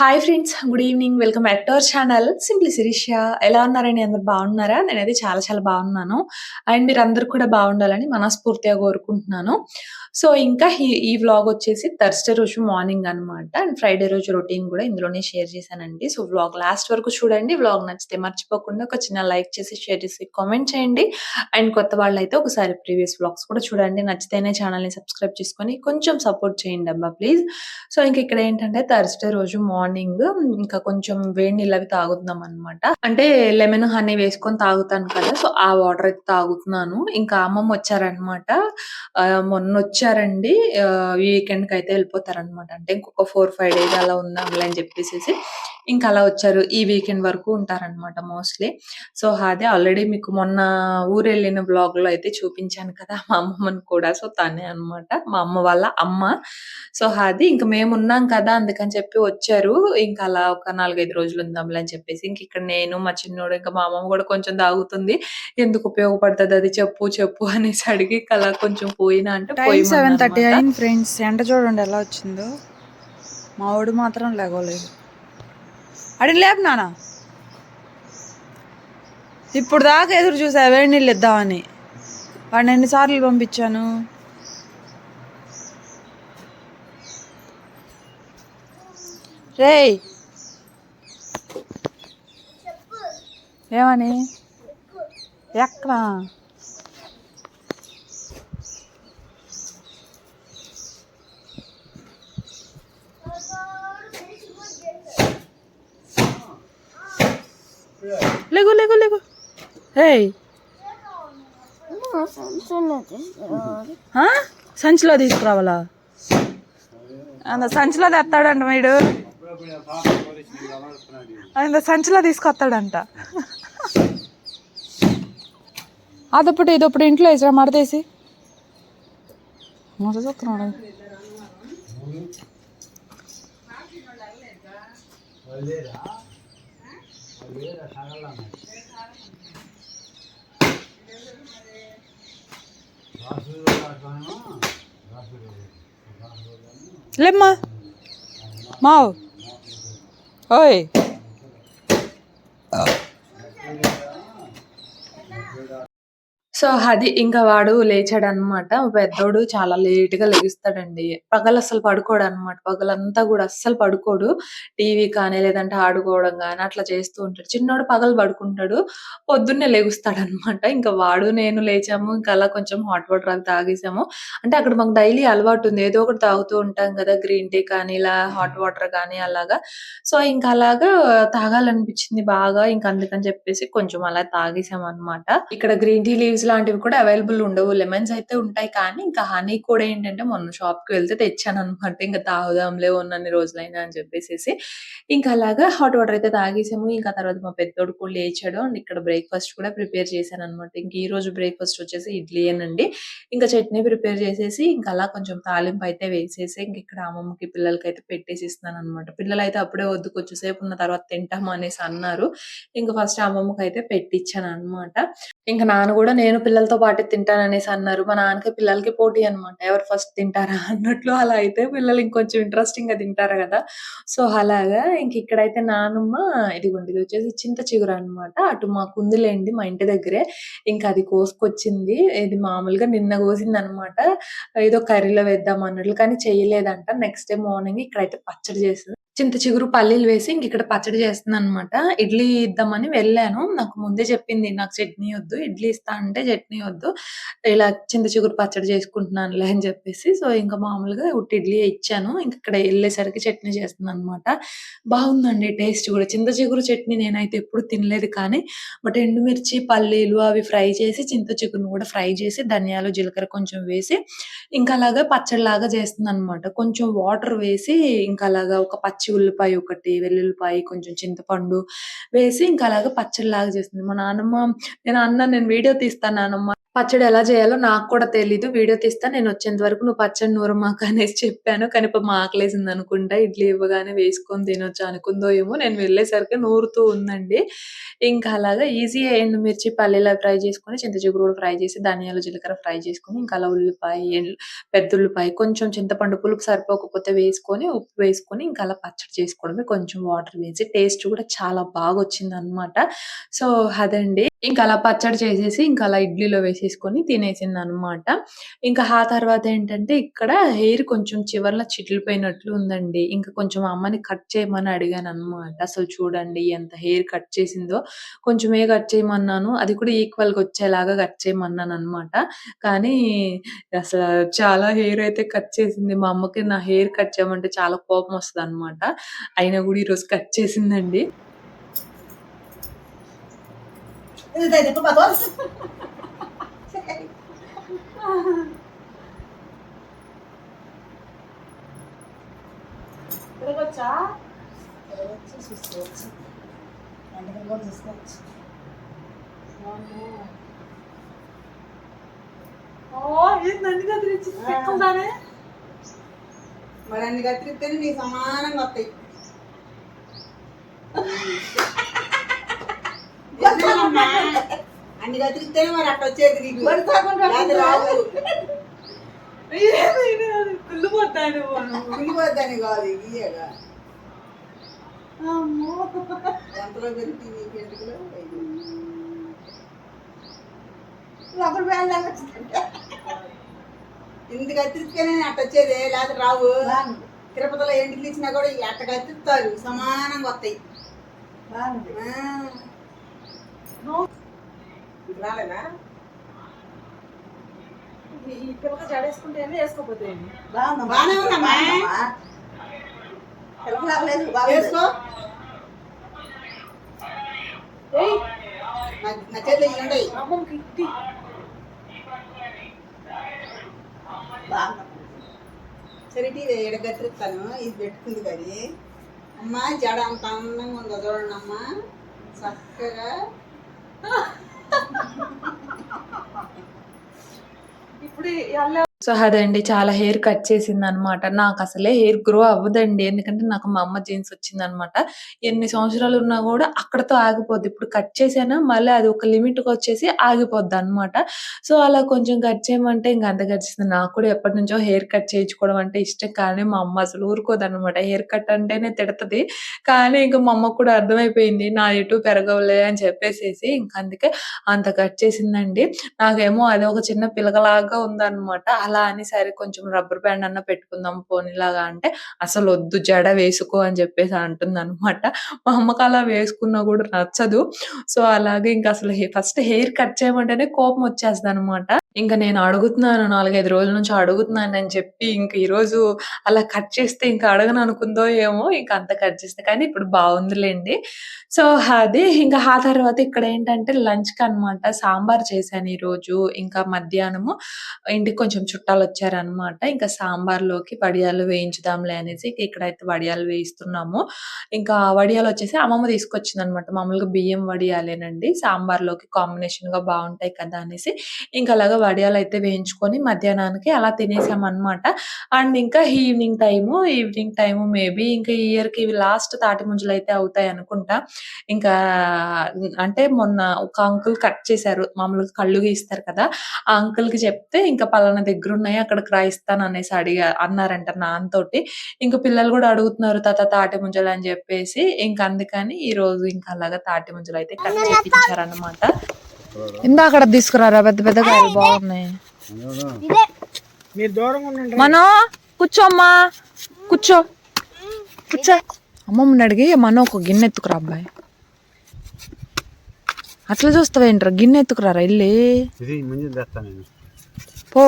Hi friends. Good evening. Welcome back to our channel simply Shirisha. ఎలా ఉన్నారండి? అందరూ బాగున్నారా? నేనైతే చాలా చాలా బాగున్నాను. అండ్ మీరందరూ కూడా బాగుండాలని మనస్ఫూర్తిగా కోరుకుంటున్నాను. సో, ఇంకా ఈ వ్లాగ్ వచ్చేసి థర్స్‌డే రోజు మార్నింగ్ అనమాట. అండ్ ఫ్రైడే రోజు రొటీన్ కూడా ఇందులోనే షేర్ చేశానండి. సో, వ్లాగ్ లాస్ట్ వరకు చూడండి. వ్లాగ్ నచ్చితే మర్చిపోకుండా ఒక చిన్న లైక్ చేసి, షేర్ చేసి, కామెంట్ చేయండి. అండ్ కొత్త వాళ్ళైతే ఒకసారి ప్రీవియస్ వ్లాగ్స్ కూడా చూడండి. నచ్చితేనే ఛానల్‌ని సబ్స్క్రైబ్ చేసుకొని కొంచెం సపోర్ట్ చేయండబ్బా ప్లీజ్. సో, ఇంక ఇక్కడ ఏంటంటే థర్స్‌డే రోజు మార్నింగ్ ఇంకా కొంచెం వేడి నీళ్ళవి తాగుతున్నామనమాట. అంటే లెమన్, హనీ వేసుకొని తాగుతాను కదా! సో, ఆ వాటర్ అయితే తాగుతున్నాను. ఇంకా అమ్మమ్మ వచ్చారనమాట. మొన్నొచ్చారండి. వీకెండ్‌కయితే ఎళ్ళిపోతారనమాట. అంటే ఇంకొక 4, 5 డేస్ అలా ఉందాంలే అని చెప్పేసేసి ఇంక అలా వచ్చారు. ఈ వీకెండ్ వరకు ఉంటారనమాట మోస్ట్‌లీ. సో, అదే ఆల్రెడీ మీకు మొన్న ఊరెళ్ళిన వ్లాగ్‌లో అయితే చూపించాను కదా! మా అమ్మమ్మని కూడా. సో, తనే అనమాట. మా అమ్మ వాళ్ళ అమ్మ. సో, అది ఇంక మేమున్నాం కదా! అందుకని చెప్పి వచ్చారు. ఇంక అలా ఒక 4, 5 రోజులు ఉందాంలే అని చెప్పేసి. ఇంక ఇక్కడ నేను, మా చిన్నోడు, ఇంకా మా అమ్మమ్మ కూడా కొంచెం తాగుతుంది. ఎందుకు ఉపయోగపడతది అది చెప్పు, చెప్పు అనేసి అడిగి ఇంక అలా కొంచెం పోయినా అంటే టైం 7:30 పోయమన్నాననమాట. అయింది ఫ్రెండ్స్. ఎండ చూడండి ఎలా వచ్చిందో. మా వాడు మాత్రం లేగలేదు. అడిగి లేపు నాన్న. ఇప్పుడు దాకా ఎదురు చూసా వేడి నీళ్ళు ఇద్దామని. వాడిని ఎన్నిసార్లు పంపించాను. రేయ్ ఏమని ఎక్కడా లేగు లేగు లేగు. ఏయ్ సంచిలో తీసుకురావాలా? అంత సంచిలో తెస్తాడంట వీడు. అంత సంచిలో తీసుకొస్తాడంట. ఇదొప్పుడు ఇంట్లో వేసిరా మడతేసి మొద చూస్తున్నాడు. లేమ్మా మావు ఓయ్. సో, అది ఇంక వాడు లేచాడనమాట. పెద్దోడు చాలా లేట్‌గా లెగుస్తాడండి. పగలసలు పడుకోడనమాట. పగలంతా గూడా అస్సలు పడుకోడు. టీవీ కానీ, లేదంటే ఆడుకోవడం గానీ అట్లా చేస్తూ ఉంటాడు. చిన్నోడు పగలు పడుకుంటాడు. పొద్దున్నే లెగుస్తాడనమాట. ఇంక వాడు, నేను లేచాము. ఇంక అలా కొంచెం హాట్ వాటర్ అవి తాగేసాము. అంటే అక్కడ మాకు డైలీ అలవాటుంది. ఏదో ఒకటి తాగుతూ ఉంటాం గదా! గ్రీన్ టీ కానీ, ఇలా హాట్ వాటర్ కానీ అలాగా. సో, ఇంక అలాగా తాగాలనిపిచ్చింది బాగా. ఇంక అందుకని చెప్పేసి కొంచెం అలా తాగేసామనమాట. ఇక్కడ గ్రీన్ టీ లీవ్స్ లాంటివి కూడా అవైలబుల్ ఉండవు. లెమన్స్ అయితే ఉంటాయి కానీ, ఇంకా హనీ కూడా ఏంటంటే మొన్న షాప్‌కి వెళ్తే తెచ్చాననమాట. ఇంక తాగుదాంలే ఉన్నన్ని రోజులైనా అని చెప్పేసేసి. ఇంక అలాగా హాట్ వాటర్ అయితే తాగేసాము. ఇంకా తర్వాత మా పెద్దోడు కూడా లేచాడు. అండ్ ఇక్కడ బ్రేక్‌ఫాస్ట్ కూడా ప్రిపేర్ చేశాననమాట. ఇంక ఈరోజు బ్రేక్‌ఫాస్ట్ వచ్చేసి ఇడ్లీయేనండి. ఇంకా చట్నీ ప్రిపేర్ చేసేసి, ఇంక అలా కొంచెం తాలింపయితే వేసేసి, ఇంక ఇక్కడ అమ్మమ్మకి, పిల్లలకైతే పెట్టేసి ఇస్తున్నాననమాట. పిల్లలైతే అప్పుడే వద్దు కొంచెం సేపు ఉన్న తర్వాత తింటాము అనేసి అన్నారు. ఇంక ఫస్ట్ అమ్మమ్మకైతే పెట్టిచ్చాననమాట. ఇంక నాన్న గూడా నేను పిల్లలతో పాటే తింటాననేసి అన్నారు. మా నాన్నకి, పిల్లలకి పోటీ అనమాట. ఎవరు ఫస్ట్ తింటారా అన్నట్లు. అలా అయితే పిల్లలు ఇంకొంచెం ఇంట్రెస్టింగ్‌గా తింటారు గదా! సో, అలాగా ఇంక ఇక్కడైతే నానమ్మ ఇదిగోండి ఇది వచ్చేసి చింత చిగురనమాట. అటు మాకుందిలేండి మా ఇంటి దగ్గరే. ఇంక అది కోసుకొచ్చింది. ఇది మామూలుగా నిన్న కోసిందనమాట. ఏదో కర్రీలో వేద్దాం అన్నట్లు కానీ చేయలేదంట. నెక్స్ట్ డే మార్నింగ్ ఇక్కడైతే పచ్చడి చేసింది. చింత చిగురు, పల్లీలు వేసి ఇంకిక్కడ పచ్చడి చేస్తుందనమాట. ఇడ్లీ ఇద్దామని వెళ్ళాను. నాకు ముందే చెప్పింది నాకు చట్నీ వద్దు. ఇడ్లీ ఇస్తా అంటే చట్నీ వద్దు. ఇలా చింత చిగురు పచ్చడి చేసుకుంటున్నానులే అని చెప్పేసి. సో, ఇంక మామూలుగా ఉట్టి ఇడ్లీయే ఇచ్చాను. ఇంకక్కడ ఎళ్ళేసరికి చట్నీ చేస్తుందనమాట. బావుందండి టేస్ట్ గూడా. చింత చిగురు చట్నీ నేనైతే ఎప్పుడు తినలేదు కానీ, బట్ ఎండుమిర్చి, పల్లీలు అవి ఫ్రై చేసి, చింత చిగురుని కూడా ఫ్రై చేసి, ధనియాలు, జీలకర్ర కొంచెం వేసి, ఇంకలాగా పచ్చడిలాగా చేస్తుందనమాట. కొంచెం వాటర్ వేసి, ఇంకలాగా ఒక పచ్చి ఉల్లిపాయ ఒకటి, వెల్లుల్లిపాయ, కొంచెం చింతపండు వేసి, ఇంకలాగా పచ్చడిలాగా చేస్తుంది. మా నానమ్మ నేను వీడియో తీస్తాను నానమ్మ పచ్చడి ఎలా చేయాలో నాకు కూడా తెలీదు. వీడియో తీస్తా నేనొచ్చేంత వరకు నువ్వు పచ్చడి నూరమాకు అనేసి చెప్పాను. కానీ పాపం ఆకలేసిందనుకుంటా. ఇడ్లీ ఇవ్వగానే వేసుకొని తినొచ్చు అనుకుందో ఏమో! నేను వెళ్ళేసరికి నూరుతూ ఉందండి. ఇంకా అలాగా ఈజీయే ఎండుమిర్చి, పల్లీలు ఫ్రై చేసుకొని, చింత చిగురు కూడా ఫ్రై చేసి, ధనియాలు, జీలకర్ర ఫ్రై చేసుకొని, ఇంకా అలా ఉల్లిపాయ, పెద్దుల్లిపాయ, కొంచెం చింతపండు పులుపు సరిపోకపోతే వేసుకొని, ఉప్పు వేసుకొని, ఇంకా అలా పచ్చడి చేసుకోవడమే. కొంచెం వాటర్ వేసి టేస్ట్ కూడా చాలా బాగొచ్చిందనమాట. సో, అదండి. ఇంకా అలా పచ్చడి చేసేసి, ఇంకా అలా ఇడ్లీలో వేసేసుకొని తినేసిందనమాట. ఇంకా ఆ తర్వాతేంటంటే, ఇక్కడ హెయిర్ కొంచెం చివర్ల చిట్లిపోయినట్లు ఉందండి. ఇంకా కొంచెం అమ్మని కట్ చేయమని అడిగాననమాట. అసలు చూడండి ఎంత హెయిర్ కట్ చేసిందో. కొంచెమే కట్ చేయమన్నాను. అది కూడా ఈక్వల్‌గా వచ్చేలాగా కట్ చేయమన్నాననమాట. కానీ అసల చాలా హెయిర్ అయితే కట్ చేసింది. మా అమ్మకి నా హెయిర్ కట్ చేయమంటే చాలా కోపమొస్తదనమాట. అయినా గూడా ఈరోజు కట్ చేసిందండి. తిరగొచ్చా? తిరగొచ్చు, చూసుకోవచ్చు. వంటకం కూడా చూసుకోవచ్చు. ఏంది అన్ని కత్తిరించి తిప్పుకుందానే? మరి అన్ని కత్తిరిస్తేనే నీ సమానంగా వస్తాయి. అన్ని కత్తిరిస్తేనే మరి అట్ట వచ్చేది నీకు. అది రాదు. కుళ్ళిపోద్దాని కాదు ఇయ్యగా. ఎంతలో పెరిగి నీకు ఎంటుకలు ఇంటికి కత్తిరిస్తేనే అట్ట వచ్చేది, లేకపోతే రావు. తిరుపతిలో ఎంటికి ఇచ్చినా కూడా అట్ట కత్తిస్తారు సమానంగా వస్తాయి. రాలేదా? ఈ పిల్లక జడేసుకుంటే వేసుకోపోతే బాగానే ఉందమ్మా. వేసుకో. నా చేతిలో ఇవి ఉండయి. సరే టీవీ ఇక్కడ కత్తిరిస్తాను. ఇది పెట్టుకుంది కానీ అమ్మ జడ అంత అందంగా ఉందో చూడండి అమ్మ, చక్కగా. ఇప్పుడు సో, అదండి. చాలా హెయిర్ కట్ చేసిందనమాట. నాకసలే హెయిర్ గ్రో అవ్వదండి. ఎందుకంటే నాకు మా అమ్మ జీన్స్ వచ్చిందనమాట. ఎన్ని సంవత్సరాలున్నా గూడా అక్కడితో ఆగిపోద్ది. ఇప్పుడు కట్ చేశానా మళ్ళీ అది ఒక లిమిట్‌కొచ్చేసి ఆగిపోద్దనమాట. సో, అలా కొంచెం కట్ చేయమంటే ఇంక అంత కట్ చేసింది. నాకు కూడా ఎప్పటినుంచో హెయిర్ కట్ చేయించుకోవడం అంటే ఇష్టం. కానీ మా అమ్మ అసలు ఊరుకోదనమాట. హెయిర్ కట్ అంటేనే తిడతది. కానీ ఇంక మా అమ్మకు కూడా అర్థమైపోయింది. నాది ఎటు పెరగవులే అని చెప్పేసేసి ఇంక అందుకే అంత కట్ చేసిందండి. నాకేమో అది ఒక చిన్న పిలకలాగా ఉందనమాట. అలా అని సరే కొంచెం రబ్బర్ బ్యాండ్ అన్నా పెట్టుకుందాం పోనీలాగా అంటే, అసలొద్దు జడ వేసుకో అని చెప్పేసి అంటుందనమాట. మా అమ్మకి అలా వేసుకున్నా గూడా నచ్చదు. సో, అలాగే ఇంక అసలు ఫస్ట్ హెయిర్ కట్ చేయమంటేనే కోపమొచ్చేస్తదనమాట. ఇంక నేను అడుగుతున్నాను 4, 5 రోజుల నుంచి అడుగుతున్నానని చెప్పి ఇంక ఈరోజు అలా కట్ చేస్తే ఇంక అడగననుకుందో ఏమో ఇంక అంత కట్ చేస్తే. కానీ ఇప్పుడు బావుందిలెండి. సో, అది ఇంకా ఆ తర్వాత ఇక్కడేంటంటే లంచ్‌కనమాట సాంబార్ చేశాను ఈరోజు. ఇంకా మధ్యాహ్నము ఇంటికి కొంచెం చుట్టాలొచ్చారనమాట. ఇంకా సాంబార్‌లోకి వడియాలు వేయించుదాంలే అనేసి ఇక్కడైతే వడియాలు వేయిస్తున్నాము. ఇంకా వడియాలొచ్చేసి అమ్మమ్మ తీసుకొచ్చిందనమాట. మామూలుగా బియ్యం వడియాలేనండి. సాంబార్‌లోకి కాంబినేషన్‌గా బావుంటాయి కదా అనేసి ఇంక అలాగా వడియాలైతే వేయించుకొని మధ్యాహ్నానికి అలా తినేసామనమాట. అండ్ ఇంకా ఈవినింగ్ టైము మేబీ ఇంకా ఈ ఇయర్‌కి ఇవి లాస్ట్ తాటి ముంజలైతే అవుతాయనుకుంటా. ఇంకా అంటే మొన్న ఒక అంకుల్ కట్ చేశారు. మామూలుగా కళ్ళు గీస్తారు కదా! ఆ అంకుల్‌కి చెప్తే ఇంకా పలానా దగ్గరున్నాయి అక్కడికి రా ఇస్తాననేసి అన్నారంట నాన్నతోటి. ఇంక పిల్లలు గూడా అడుగుతున్నారు తాత తాటి ముంజలని జెప్పేసి. ఇంక అందుకని ఈరోజు ఇంక అలాగా తాటి ముంజలైతే కట్ చేపిచ్చారనమాట. ఇందాకడ తీసుకురారా, పెద్ద పెద్ద కాయలు బాగున్నాయి. మనో కూర్చోమ్మా, కూర్చో కూర్చో. అమ్మమ్మని అడిగి మనో ఒక గిన్నె ఎత్తుకురా అబ్బాయి. అట్లా చూస్తావేంట్రా, గిన్నె ఎత్తుకురారా ఇల్లి పో.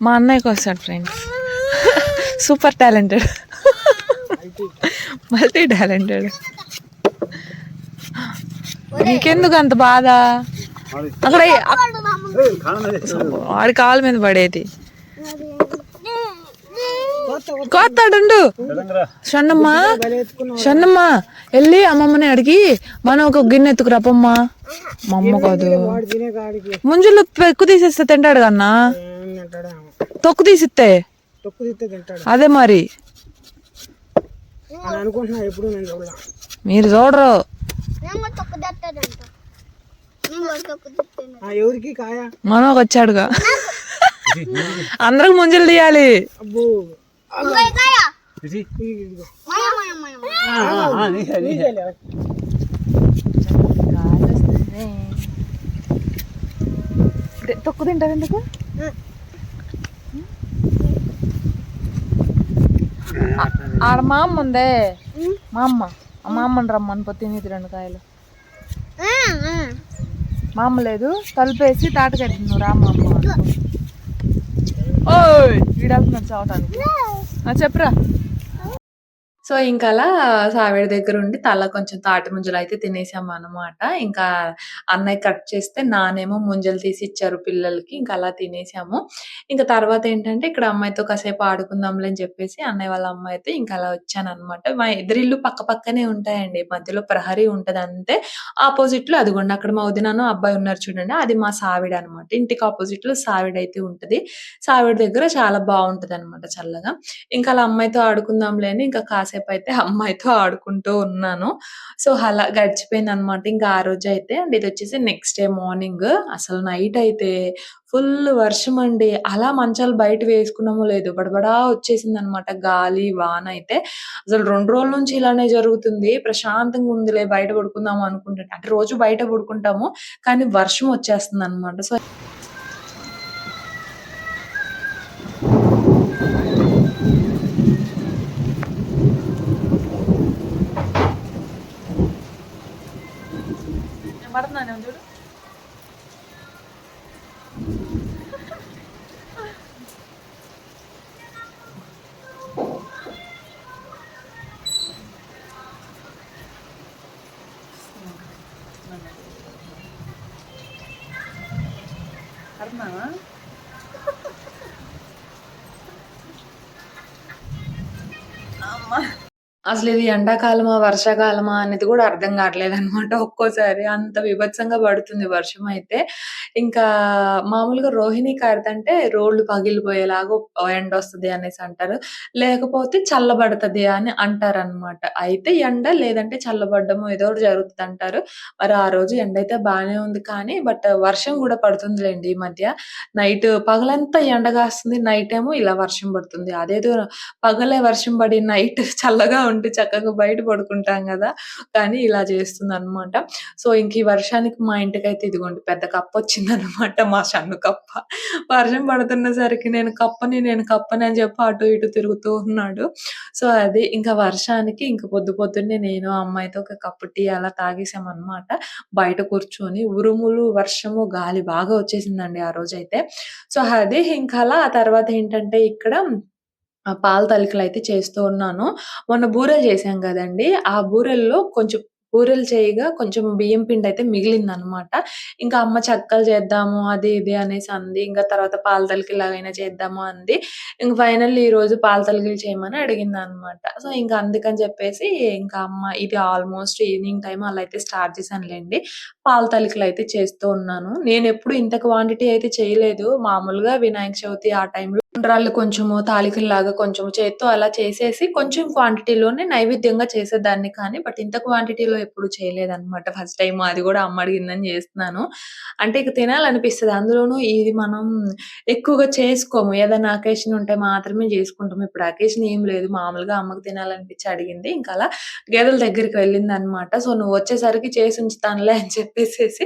మా అన్నయ్యకి వస్తాడు friends, super talented, multi talented. నీకెందుకు అంత బాధ? అక్కడ వాడి కాళ్ళ మీద పడేది. కోస్తాడు షన్నమ్మ షన్నమ్మ వెళ్ళి అమ్మమ్మని అడిగి మనం ఒక గిన్నె ఎత్తుకురా పొమ్మ. మా అమ్మ కాదు ముంజులు ఎక్కువ తీసేస్తే తింటాడు కన్నా, తొక్కు తీసిస్తే అదే మరి మీరు చూడరు. మనోకి వచ్చాడుగా, అందరికి ముంజలు తీయాలి. తొక్కు తింటారు ఎందుకు? ఆడ మా అమ్మ ఉందే, మా అమ్మని రమ్మని తినేది 2 కాయలు. మా అమ్మ లేదు, తలుపేసి తాటకట్టి నువ్వు రా మా అమ్మ. ఓయ్ ఈడవుతున్నారు చావటానికి. చెప్పురా. సో ఇంకా అలా సావిడి దగ్గర ఉండి తల కొంచెం తాటి ముంజలు అయితే తినేసాం అనమాట. ఇంకా అన్నయ్య కట్ చేస్తే నానేమో ముంజలు తీసి ఇచ్చారు పిల్లలకి. ఇంకా అలా తినేసాము. ఇంకా తర్వాత ఏంటంటే ఇక్కడ అమ్మాయితో కాసేపు ఆడుకుందాంలే అని చెప్పేసి అన్నయ్య వాళ్ళ అమ్మ అయితే ఇంకా అలా వచ్చాననమాట. మా ఎదురిల్లు పక్క పక్కనే ఉంటాయండి, మధ్యలో ప్రహరీ ఉంటది అంతే. ఆపోజిట్ లో అదిగోండి అక్కడ మా వదినాను అబ్బాయి ఉన్నారు చూడండి, అది మా సావిడ అనమాట. ఇంటికి ఆపోజిట్ లో సావిడ అయితే ఉంటది. సావిడ దగ్గర చాలా బాగుంటది అనమాట చల్లగా. ఇంకా అలా అమ్మాయితో ఆడుకుందాంలే అని ఇంకా కాసేపు అయితే అమ్మాయితో ఆడుకుంటూ ఉన్నాను. సో అలా గడిచిపోయిందనమాట. ఇంకా ఆ రోజైతే అండ్ ఇదొచ్చేసి నెక్స్ట్ డే మార్నింగ్. అసలు నైట్ అయితే ఫుల్ వర్షం అండి. అలా మంచాలు బయట వేసుకున్నామో లేదో బడబడా వచ్చేసిందనమాట గాలి, వాన అయితే. అసలు 2 రోజుల నుంచి ఇలానే జరుగుతుంది. ప్రశాంతంగా ఉందిలే బయట పడుకుందాం అనుకుంటే, అంటే రోజు బయట పడుకుంటాము కానీ వర్షం వచ్చేస్తుందనమాట. సో పడుతున్నాను చూడు. పడుతున్నావా? అసలు ఇది ఎండాకాలమా, వర్షాకాలమా అనేది కూడా అర్థం కావట్లేదనమాట. ఒక్కోసారి అంత బీభత్సంగా పడుతుంది వర్షం అయితే. ఇంకా మామూలుగా రోహిణి కార్తె అంటే రోడ్లు పగిలిపోయేలాగా ఎండొస్తది అనేసి అంటారు. లేకపోతే చల్లబడతది అని అంటారనమాట. అయితే ఎండ లేదంటే చల్లబడ్డము ఏదో ఒకటి జరుగుతదంటారు. మరి ఆ రోజు ఎండైతే బానే ఉంది కానీ వర్షం కూడా పడుతుందిలెండి ఈ మధ్య. పగలంతా ఎండ కాస్తుంది. నైట్ ఏమో ఇలా వర్షం పడుతుంది. అదేదో పగలే వర్షం పడి నైట్ చల్లగా ఉంటే చక్కగా బయట పడుకుంటాం గదా! కానీ ఇలా చేస్తుందనమాట. సో, ఇంక ఈ వర్షానికి మా ఇంటికైతే ఇదిగోండి పెద్ద కప్పొచ్చిందనమాట. మా షన్ను కప్ప. వర్షం పడుతున్నసరికి నేను కప్పని అని చెప్పి అటు ఇటు తిరుగుతూ ఉన్నాడు. సో, అది ఇంకా వర్షానికి ఇంక పొద్దున్నే నేను, అమ్మాయితో ఒక కప్పు టీ అలా తాగేసామనమాట. బయట కూర్చొని ఉరుములు, వర్షము, గాలి బాగా వచ్చేసిందండి ఆ రోజైతే. సో, అది ఇంకలా ఆ తర్వాతేంటంటే ఇక్కడ పాల తాలికలయితే చేస్తూ ఉన్నాను. మొన్న బూరెలు చేశాం గదండీ! ఆ బూరెల్లో కొంచెం బూరెలు చేయగా కొంచెం బియ్యం పిండయితే మిగిలిందనమాట. ఇంకా అమ్మ చెక్కలు చేద్దాము అది ఇది అనేసి అంది. ఇంక తర్వాత పాల తాలికల్లాగైనా చేద్దాము అంది. ఇంక ఫైనల్లీ ఈరోజు పాల తాలికలు చేయమని అడిగిందనమాట. సో, ఇంక అందుకని చెప్పేసి ఇంకా అమ్మ ఇది ఆల్‌మోస్ట్ ఈవినింగ్ టైమ్ అలా అయితే స్టార్ట్ చేశానులెండి. పాల తాలికలయితే చేస్తూ ఉన్నాను. నేనెప్పుడు ఇంత క్వాంటిటీ అయితే చేయలేదు. మామూలుగా వినాయక చవితి ఆ టైంలో ఉండ్రాళ్ళు కొంచెము, తాలికల్లాగా కొంచెం చేత్తో అలా చేసేసి కొంచెం క్వాంటిటీలోనే నైవేద్యంగా చేసేదాన్ని కానీ, ఇంత క్వాంటిటీలో ఎప్పుడు చేయలేదనమాట. ఫస్ట్ టైమ్ అది గూడా అమ్మ అడిగిందని జేస్తున్నాను. అంటే ఇక తినాలనిపిస్తది. అందులోనూ ఇది మనం ఎక్కువగా చేసుకోము. ఏదైనా అకేషన్ ఉంటే మాత్రమే జేసుకుంటాం. ఇప్పుడు అకేషన్ ఏం లేదు. మామూలుగా అమ్మకి తినాలనిపించి అడిగింది. ఇంక అలా గేదెల దగ్గరికి వెళ్ళిందనమాట. సో, "నువ్వొచ్చేసరికి చేసి ఉంచుతానులే" అని చెప్పేసేసి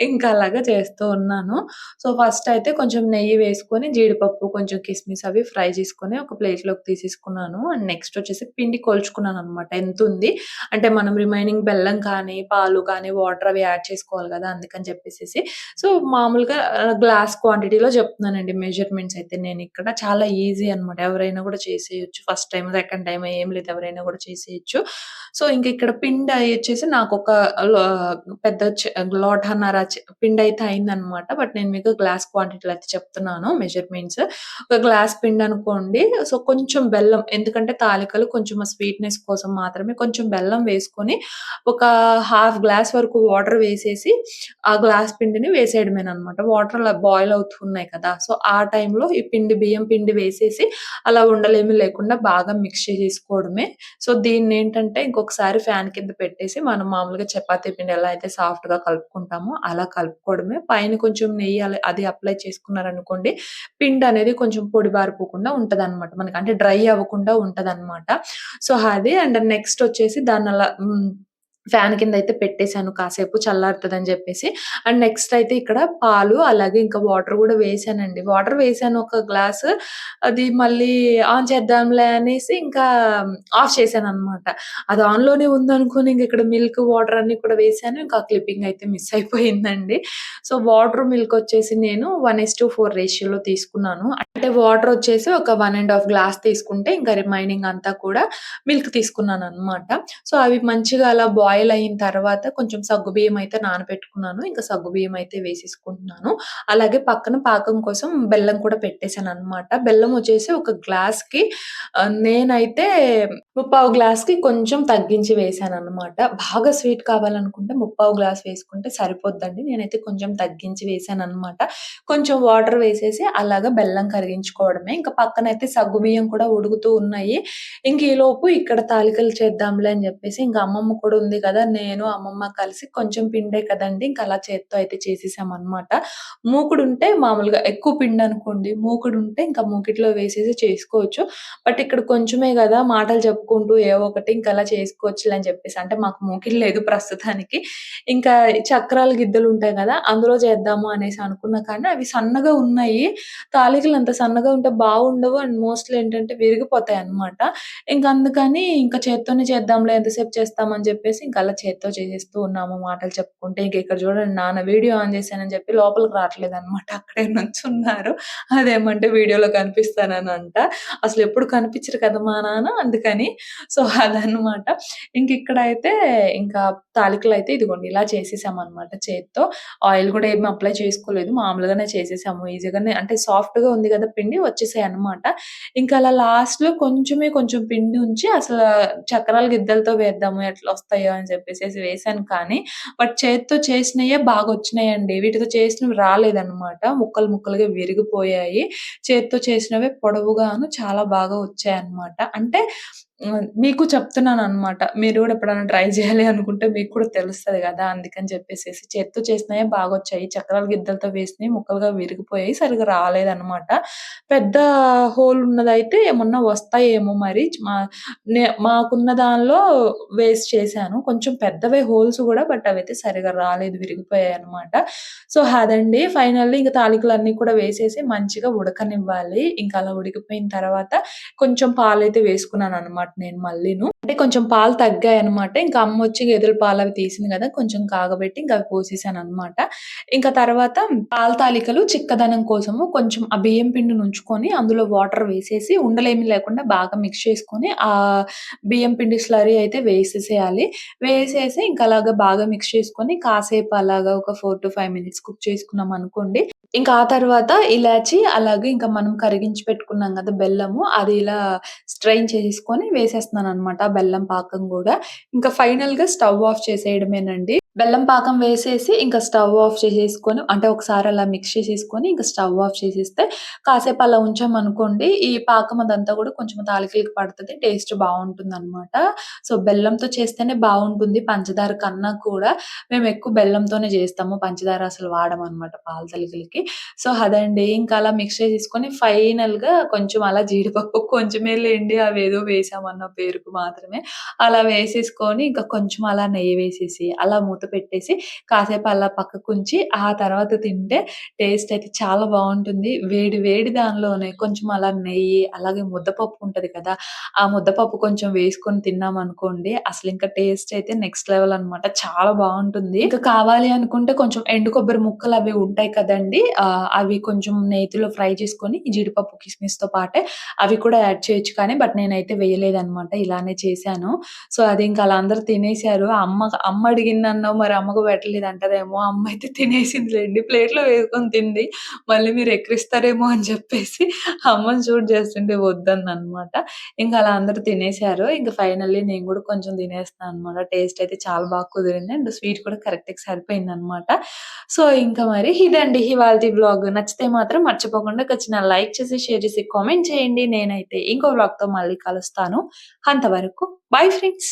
ఇంకా అలాగా చేస్తూ ఉన్నాను. సో, ఫస్ట్ అయితే కొంచెం నెయ్యి వేసుకొని జీడిపప్పు, కొంచెం కిస్మిస్ అవి ఫ్రై చేసుకొని ఒక ప్లేట్‌లోకి తీసేసుకున్నాను. అండ్ నెక్స్ట్ వచ్చేసి పిండి కొలుచుకున్నాననమాట. ఎంతుంది అంటే మనం రిమైనింగ్ బెల్లం కానీ, పాలు కానీ, వాటర్ అవి యాడ్ చేసుకోవాలి గదా! అందుకని చెప్పేసేసి. సో, మామూలుగా గ్లాస్ క్వాంటిటీలో చెప్తున్నానండి మెజర్‌మెంట్స్ అయితే నేనిక్కడ. చాలా ఈజీ అనమాట. ఎవరైనా కూడా చేసేయొచ్చు. ఫస్ట్ టైమ్, సెకండ్ టైమ్ ఏం లేదు. ఎవరైనా కూడా చేసేయొచ్చు. సో, ఇంక ఇక్కడ పిండి వచ్చేసి నాకొక లో పెద్ద లోటన్నర పిండయితే అయిందనమాట. నేను మీకు గ్లాస్ క్వాంటిటీలో అయితే చెప్తున్నాను మెజర్‌మెంట్స్. ఒక గ్లాస్ పిండనుకోండి. సో, కొంచెం బెల్లం ఎందుకంటే తాలికలు కొంచెం ఆ స్వీట్‌నెస్ కోసం మాత్రమే కొంచెం బెల్లం వేసుకొని, ఒక హాఫ్ గ్లాస్ వరకు వాటర్ వేసేసి, ఆ గ్లాస్ పిండిని వేసేయడమేననమాట. వాటర్ అలా బాయిల్ అవుతున్నాయి కదా! సో, ఆ టైంలో ఈ బియ్యం పిండి వేసేసి, అలా ఉండలేమి లేకుండా బాగా మిక్స్ చేసేసుకోవడమే. సో, దీన్నేంటంటే ఇంకొకసారి ఫ్యాన్ కింద పెట్టేసి, మనం మామూలుగా చపాతీ పిండి ఎలా అయితే సాఫ్ట్‌గా కలుపుకుంటామో, అలా కలుపుకోవడమే. పైన కొంచెం నెయ్యి అది అప్లై చేసుకున్నారనుకోండి, పిండనేది కొంచెం పొడిబారిపోకుండా ఉంటదనమాట. మనకి అంటే డ్రై అవ్వకుండా ఉంటదనమాట. సో, అది అండ్ నెక్స్టొచ్చేసి దాన్నలా ఫ్యాన్ కిందయితే పెట్టేసాను కాసేపు చల్లారుతదని జెప్పేసి. అండ్ నెక్స్ట్ అయితే ఇక్కడ పాలు, అలాగే ఇంకా వాటర్ గూడా వేసానండి. వాటర్ వేసాను ఒక గ్లాసు. అది మళ్ళీ ఆన్ చేద్దాంలే అనేసి ఇంకా ఆఫ్ చేశాననమాట. అది ఆన్‌లోనే ఉందనుకోని ఇంకిక్కడ మిల్క్, వాటర్ అన్నీ కూడా వేసాను. ఇంకా క్లిప్పింగ్ అయితే మిస్ అయిపోయిందండి. సో, వాటర్, మిల్క్ వచ్చేసి నేను 1:4 రేషియోలో తీసుకున్నాను. అంటే వాటర్ వచ్చేసి ఒక 1 ½ గ్లాస్ తీసుకుంటే, ఇంకా రిమైనింగ్ అంతా కూడా మిల్క్ తీసుకున్నాననమాట. సో, అవి మంచిగా అలా బాయిల్ అయిన తర్వాత కొంచెం సగ్గుబియ్యం అయితే నానబెట్టుకున్నాను. ఇంకా సగ్గుబియ్యం అయితే వేసేసుకుంటున్నాను. అలాగే పక్కన పాకం కోసం బెల్లం కూడా పెట్టేసాననమాట. బెల్లం వచ్చేసి ఒక గ్లాస్‌కి నేనైతే ముప్పావు గ్లాస్‌కి కొంచెం తగ్గించి వేశాననమాట. బాగా స్వీట్ కావాలనుకుంటే ముప్పావు గ్లాస్ వేసుకుంటే సరిపోద్దండి. నేనైతే కొంచెం తగ్గించి వేశాననమాట. కొంచెం వాటర్ వేసేసి అలాగా బెల్లం కరిగించుకోవడమే. ఇంకా పక్కనైతే సగ్గుబియ్యం కూడా ఉడుకుతూ ఉన్నాయి. ఇంక ఈలోపు ఇక్కడ తాలికలు చేద్దాంలే అని జెప్పేసి ఇంక అమ్మమ్మ కూడా ఉంది కదా! నేను, అమ్మమ్మ కలిసి కొంచెం పిండే కదండీ! ఇంక అలా చేత్తో అయితే చేసేసామనమాట. మూకుడుంటే మామూలుగా ఎక్కువ పిండనుకోండి, మూకుడుంటే ఇంకా మూకిట్లో వేసేసి చేసుకోవచ్చు. బట్ ఇక్కడ కొంచెమే గదా! మాటలు చెప్పుకుంటూ ఏవో ఒకటి ఇంక అలా చేసుకోవచ్చులే అని చెప్పేసి. అంటే మాకు మూకిడి లేదు ప్రస్తుతానికి. ఇంకా చక్రాల గిద్దలుంటాయి గదా! అందులో చేద్దాము అనేసి అనుకున్నా కానీ అవి సన్నగా ఉన్నాయి. తాలికలు అంత సన్నగా ఉంటే బాగుండవు అండ్ మోస్ట్‌లీ ఏంటంటే విరిగిపోతాయన్నమాట. ఇంక అందుకని ఇంక చేత్తోనే చేద్దాంలే ఎంతసేపు చేస్తామని జెప్పేసి ఇంక అలా చేత్తో చేసేస్తూ ఉన్నాము మాటలు చెప్పుకుంటే. ఇంక ఇక్కడ చూడండి నాన్న వీడియో ఆన్ చేశానని చెప్పి లోపలికి రావట్లేదన్నమాట. అక్కడే నుంచున్నారు. అదేమంటే వీడియోలో కనిపిస్తాననంట. అసలెప్పుడు కనిపించరు కదా మా నాన్న అందుకని. సో, అదనమాట. ఇంకిక్కడైతే ఇంకా తాలికలైతే ఇదిగోండి ఇలా చేసేసామనమాట చేత్తో. ఆయిల్ గూడా ఏమి అప్లై చేసుకోలేదు. మామూలుగానే చేసేసాము. ఈజీగానే అంటే సాఫ్ట్‌గా ఉంది గదా! పిండి వచ్చేసాయన్నమాట. ఇంకా అలా లాస్ట్‌లో కొంచెం పిండి ఉంచి అసలా చక్రాల గిద్దలతో వేద్దాము ఎట్లొస్తాయో అని చెప్పేసేసి వేశాను కానీ, బట్ చేత్తో చేసినయే బాగొచ్చినాయండి. వీటితో చేసినవి రాలేదన్నమాట. ముక్కలు ముక్కలుగా విరిగిపోయాయి. చేత్తో చేసినవే పొడవుగాను చాలా బాగా వచ్చాయన్నమాట. అంటే మీకు చెప్తున్నాననమాట. మీరు గూడా ఎప్పుడైనా ట్రై జేయాలి అనుకుంటే మీకు కూడా తెలుస్తది గదా! అందుకని చెప్పేసేసి చేత్తో చేసినయే బాగొచ్చాయి. చక్రాల గిద్దలతో వేసినయి ముక్కలుగా విరిగిపోయాయి. సరిగ్గా రాలేదనమాట. పెద్ద హోల్ ఉన్నదైతే ఏమన్నా వస్తాయేమో మరి మాకున్న దానిలో వేస్ట్ చేశాను. కొంచెం పెద్దవే హోల్స్ గూడా బట్ అవైతే సరిగ్గా రాలేదు. విరిగిపోయాయనమాట. సో, అదండి. ఫైనల్లీ ఇంక తాలికలన్నీ కూడా వేసేసి మంచిగా ఉడకనివ్వాలి. ఇంక అలా ఉడికిపోయిన తర్వాత కొంచెం పాలైతే వేసుకున్నాననమాట నేను మళ్ళీను. అంటే కొంచెం పాలు తగ్గాయనమాట. ఇంకా అమ్మొచ్చి గేదెల పాలవి తీసింది గదా! కొంచెం కాగబెట్టి ఇంక అవి పోసేసాననమాట. ఇంకా తర్వాత పాలు తాలికలు చిక్కదనం కోసము కొంచెం ఆ బియ్యం పిండినుంచుకొని అందులో వాటర్ వేసేసి ఉండలేమి లేకుండా బాగా మిక్స్ చేసుకొని బియ్యం పిండి స్లర్రీ అయితే వేసేసేయాలి. వేసేసి ఇంక అలాగా బాగా మిక్స్ చేసుకొని కాసేపు అలాగా ఒక 4-5 మినిట్స్ కుక్ చేసుకున్నామనుకోండి. ఇంకా ఆ తర్వాత ఇలాచి అలాగే ఇంకా మనం కరిగించి పెట్టుకున్నాం గదా! బెల్లము అది ఇలా స్ట్రెయిన్ చేసేసుకొని వేసేస్తున్నాననమాట. ఆ బెల్లం పాకం గూడా. ఇంకా ఫైనల్‌గా స్టవ్ ఆఫ్ చేసేయడమేనండి. బెల్లం పాకం వేసేసి ఇంకా స్టవ్ ఆఫ్ చేసేసుకొని అంటే ఒకసారి అలా మిక్స్ చేసేసుకొని ఇంక స్టవ్ ఆఫ్ చేసేస్తే కాసేపు అలా ఉంచామనుకోండి ఈ పాకం అదంతా గూడా కొంచెం తాలికలకి పడతది. టేస్ట్ బావుంటుందనమాట. సో, బెల్లంతో చేస్తేనే బావుంటుంది. పంచదార కన్నా కూడా మేమెక్కువ బెల్లంతోనే జేస్తాము. పంచదార అసలు వాడమనమాట పాల తాలికలకి. సో, అదండి. ఇంకా అలా మిక్స్ చేసేసుకొని ఫైనల్‌గా కొంచెం అలా జీడిపప్పు కొంచెమే లేండి అవేదో వేసామన్న పేరుకు మాత్రమే. అలా వేసేసుకొని ఇంకా కొంచెం అలా నెయ్యి వేసేసి అలా మూత పెట్టేసి కాసేపు అలా పక్కకుంచి ఆ తర్వాత తింటే టేస్ట్ అయితే చాలా బావుంటుంది. వేడి వేడి దానిలోనే కొంచెం అలా నెయ్యి అలాగే ముద్దపప్పు ఉంటది కదా! ఆ ముద్దపప్పు కొంచెం వేసుకొని తిన్నామనుకోండి అసలింక టేస్ట్ అయితే నెక్స్ట్ లెవెల్ అనమాట. చాలా బావుంటుంది. ఇంకా కావాలి అనుకుంటే కొంచెం ఎండు కొబ్బరి ముక్కలవి ఉంటాయి కదండీ! అవి కొంచెం నేతిలో ఫ్రై చేసుకొని జీడిపప్పు, కిస్మిస్‌తో పాటే అవి కూడా యాడ్ చేయొచ్చు కానీ బట్ నేనైతే వేయలేదనమాట. ఇలానే చేశాను. సో, అది ఇంకా అలా అందరూ తినేసారు. అమ్మ అమ్మ అడిగిందన్న అన్నావు మరి అమ్మకు పెట్టలేదు అంటదేమో. అమ్మ అయితే తినేసిందిలెండి. ప్లేట్‌లో వేసుకొని తింది. మళ్ళీ మీరు ఎక్కిరిస్తారేమో అని చెప్పేసి అమ్మని షూట్ చేస్తుంటే వద్దన్ననమాట. ఇంక అలా అందరూ తినేసారు. ఇంక ఫైనల్లీ నేను గూడా కొంచెం తినేస్తున్నా అనమాట. టేస్ట్ అయితే చాలా బాగా కుదిరింది. అండ్ స్వీట్ కూడా కరెక్ట్‌గా సరిపోయిందనమాట. సో, ఇంకా మరి ఇదండి ఇవాల్టి వ్లాగ్. నచ్చితే మాత్రం మర్చిపోకుండా ఒక చిన్న లైక్ చేసి, షేర్ చేసి, కామెంట్ చేయండి. నేనైతే ఇంకో వ్లాగ్‌తో మళ్ళీ కలుస్తాను. అంతవరకు బై ఫ్రెండ్స్.